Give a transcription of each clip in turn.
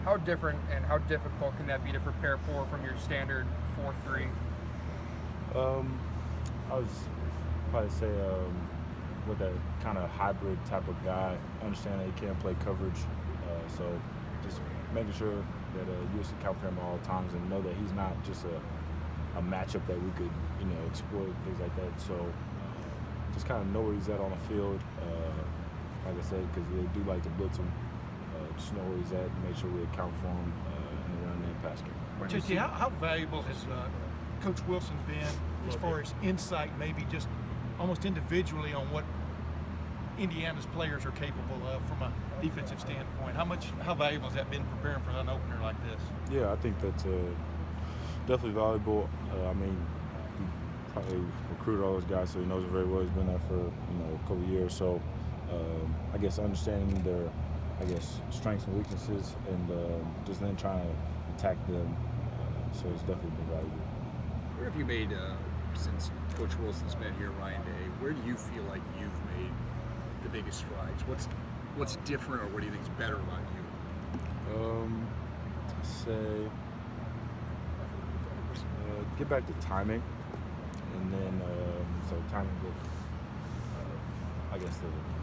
How different and how difficult can that be to prepare for from your standard 4-3? I was probably say with that kind of hybrid type of guy, understand that he can't play coverage, so just making sure that you account for him at all times and know that he's not just a matchup that we could exploit, things like that. So just kind of know where he's at on the field, like I said, because they do like to blitz him. Just know where he's at, make sure we account for him in the run and pass game. JT, how valuable has Coach Wilson been as far as insight, maybe just almost individually on what Indiana's players are capable of from a defensive standpoint? How valuable has that been preparing for an opener like this? Yeah, I think that's definitely valuable. I mean, he probably recruited all those guys, so he knows it very well. He's been there for a couple of years, so I guess understanding their strengths and weaknesses, and just then trying to attack them. So it's definitely been valuable. Where have you made, since Coach Wilson's been here, Ryan Day, where do you feel like you've made the biggest strides? What's different, or what do you think is better about you? Say get back to timing, and then so timing with the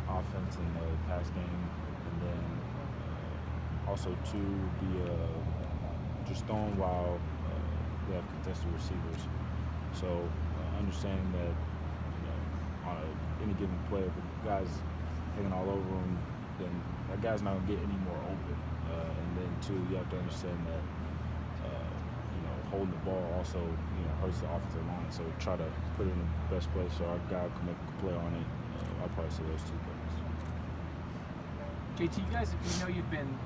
offense and the pass game, and then also to be just throwing while we have contested receivers. So understanding that on any given play, if a guy's hanging all over him, then that guy's not gonna get any more open. And then two, you have to understand that holding the ball also hurts the offensive line. So try to put it in the best place so our guy can make a play on it. I'll probably say those two things. JT, you guys, you've been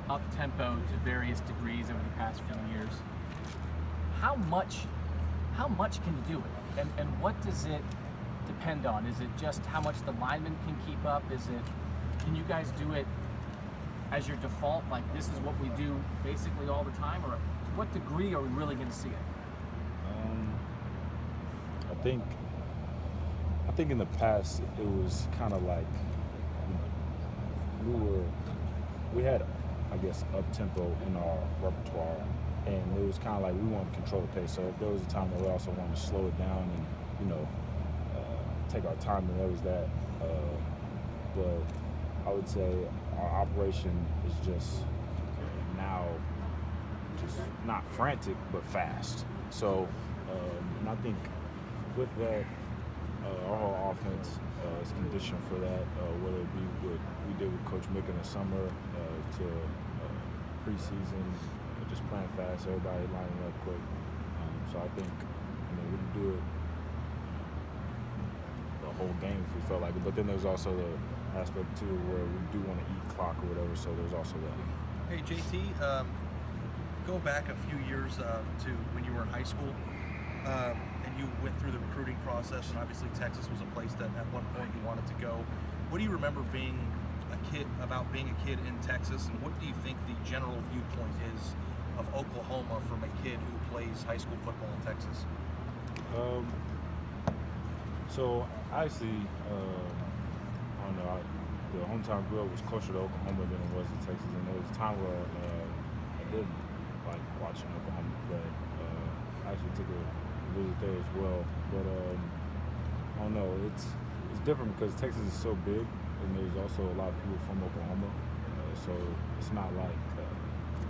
up tempo to various degrees over the past few years. How much can you do it? And what does it depend on? Is it just how much the linemen can keep up? Can you guys do it as your default, like this is what we do basically all the time, or to what degree are we really going to see it? I think in the past it was kind of like we had up tempo in our repertoire, and it was kind of like we wanted to control the pace. So if there was a time that we also wanted to slow it down and take our time, and there was that. But I would say our operation is just now just not frantic but fast. So and I think with that, our whole offense is conditioned for that, whether it be what we did with Coach Mick in the summer to preseason, just playing fast, everybody lining up quick. So I think we can do it the whole game if we felt like it. But then there's also the aspect too where we do want to eat clock or whatever. So there's also that. Hey JT, go back a few years to when you were in high school, and you went through the recruiting process, and obviously Texas was a place that at one point you wanted to go. What do you remember being a kid in Texas, and what do you think the general viewpoint is of Oklahoma from a kid who plays high school football in Texas? So actually, I don't know. The hometown I grew up was closer to Oklahoma than it was to Texas, and there was a time where I didn't like watching Oklahoma play. I actually took a visit there as well, but I don't know. It's different because Texas is so big, and there's also a lot of people from Oklahoma, so it's not like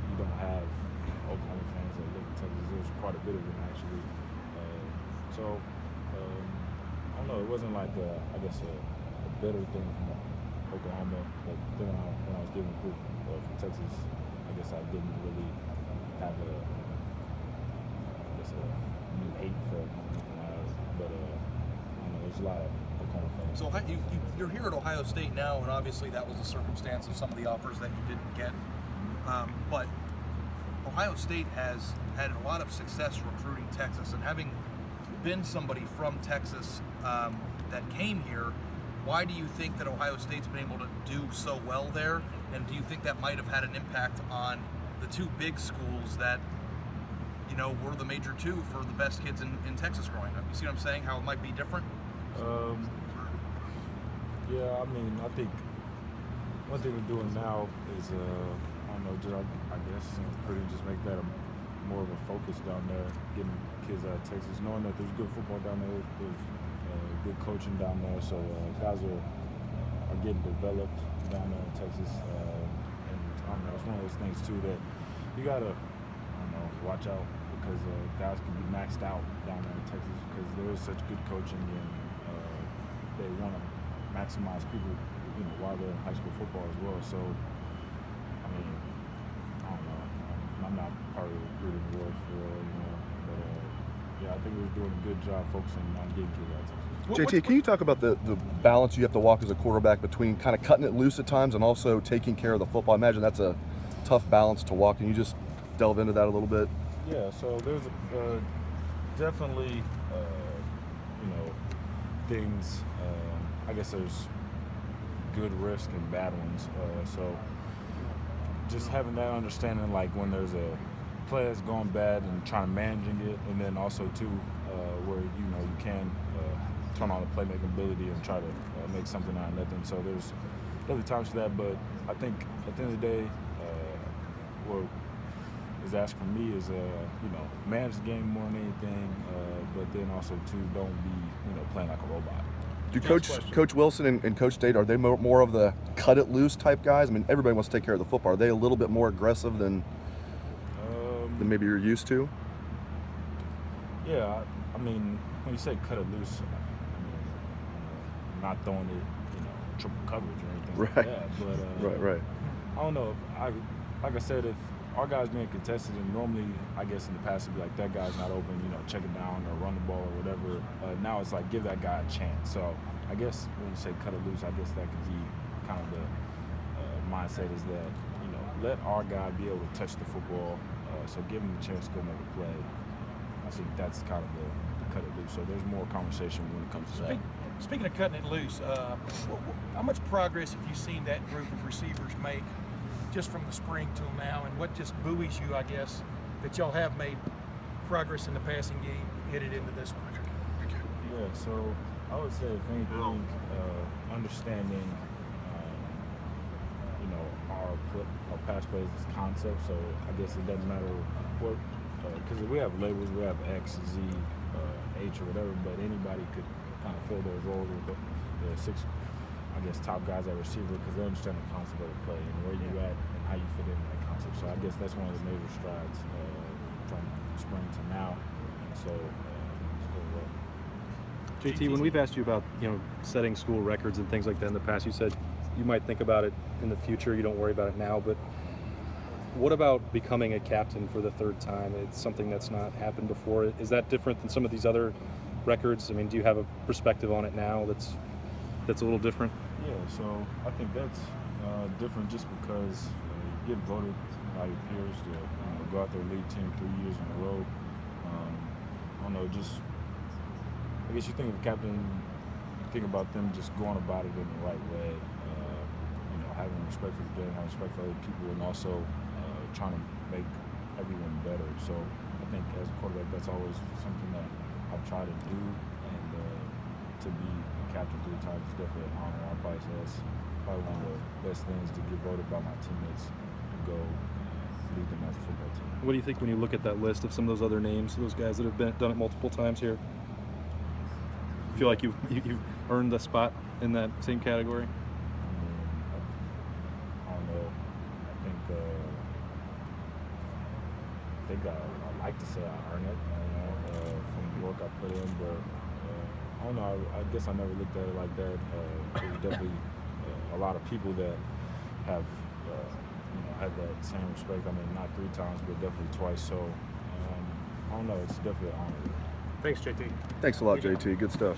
you don't have Oklahoma fans that live in Texas. There's quite a bit of them actually. So I don't know. It wasn't like a better thing from Oklahoma, but then when I was getting recruited from Texas, I guess I didn't really have a new hate for Oklahoma. But I don't know, there's a lot of Oklahoma fans. So you're here at Ohio State now, and obviously that was a circumstance of some of the offers that you didn't get. But Ohio State has had a lot of success recruiting Texas, and having been somebody from Texas that came here, why do you think that Ohio State's been able to do so well there? And do you think that might have had an impact on the two big schools that, were the major two for the best kids in Texas growing up? You see what I'm saying? How it might be different? Yeah, I mean, I think one thing we're doing now is, just, I guess, pretty just make that more of a focus down there, getting kids out of Texas, knowing that there's good football down there, there's good coaching down there, so guys are getting developed down there in Texas. And I don't know, it's one of those things too that you gotta, watch out because guys can be maxed out down there in Texas because there is such good coaching and they want to maximize people, while they're in high school football as well. So, I mean, I don't know. I'm not part of the recruiting board for real, but yeah, I think we're doing a good job focusing on getting kids out of Texas. JT, can you talk about the balance you have to walk as a quarterback between kind of cutting it loose at times and also taking care of the football? I imagine that's a tough balance to walk. Can you just delve into that a little bit? Yeah, so there's definitely, things, I guess there's good risk and bad ones. So just having that understanding, like when there's a play that's going bad and trying to managing it, and then also too, where, you can turn on the playmaking ability and try to make something out of nothing. So there's definitely times for that, but I think at the end of the day, what is asked from me is, manage the game more than anything, but then also too, don't be, playing like a robot. Do Coach Wilson and Coach Date, are they more of the cut it loose type guys? I mean, everybody wants to take care of the football. Are they a little bit more aggressive than maybe you're used to? Yeah, I mean, when you say cut it loose, I mean, not throwing it, triple coverage or anything like that. But right. I don't know. Like I said, if our guys being contested, and normally, I guess in the past it'd be like that guy's not open, check it down or run the ball or whatever. Now it's like give that guy a chance. So I guess when you say cut it loose, I guess that could be kind of the mindset is that let our guy be able to touch the football. So give him a chance to go make a play. I think that's kind of the cut it loose. So there's more conversation when it comes to that. Speaking of cutting it loose, how much progress have you seen that group of receivers make just from the spring till now, and what just buoys you, I guess, that y'all have made progress in the passing game headed into this one? Yeah, so I would say if anything, understanding, our pass plays is concept. So I guess it doesn't matter what, because we have labels, we have X, Z, H, or whatever, but anybody could kind of fill those roles with the six, I guess, top guys at receiver because they understand the concept of the play and where you at and how you fit in that concept. So I guess that's one of the major strides from spring to now. And so it's going well. JT, when we've asked you about setting school records and things like that in the past, you said you might think about it in the future. You don't worry about it now. But what about becoming a captain for the third time? It's something that's not happened before. Is that different than some of these other records? I mean, do you have a perspective on it now that's a little different? Yeah, so I think that's different just because you get voted by your peers to go out there and lead team 3 years in a row. I don't know, just I guess you think of the captain, think about them just going about it in the right way, having respect for the game, having respect for other people, and also trying to make everyone better. So I think as a quarterback, that's always something that I've tried to do, and to be captain 3 times is definitely an honor. I probably say that's probably one of the best things to get voted by my teammates and go lead them as a football team. What do you think when you look at that list of some of those other names, those guys that have done it multiple times here? You feel like you've earned the spot in that same category? I don't know. I think I like to say I earned it, from the work I put in, but I don't know. I guess I never looked at it like that. There's definitely a lot of people that have had that same respect. I mean, not 3 times, but definitely twice. So I don't know. It's definitely an honor. Thanks, JT. Thanks a lot, JT. Good stuff.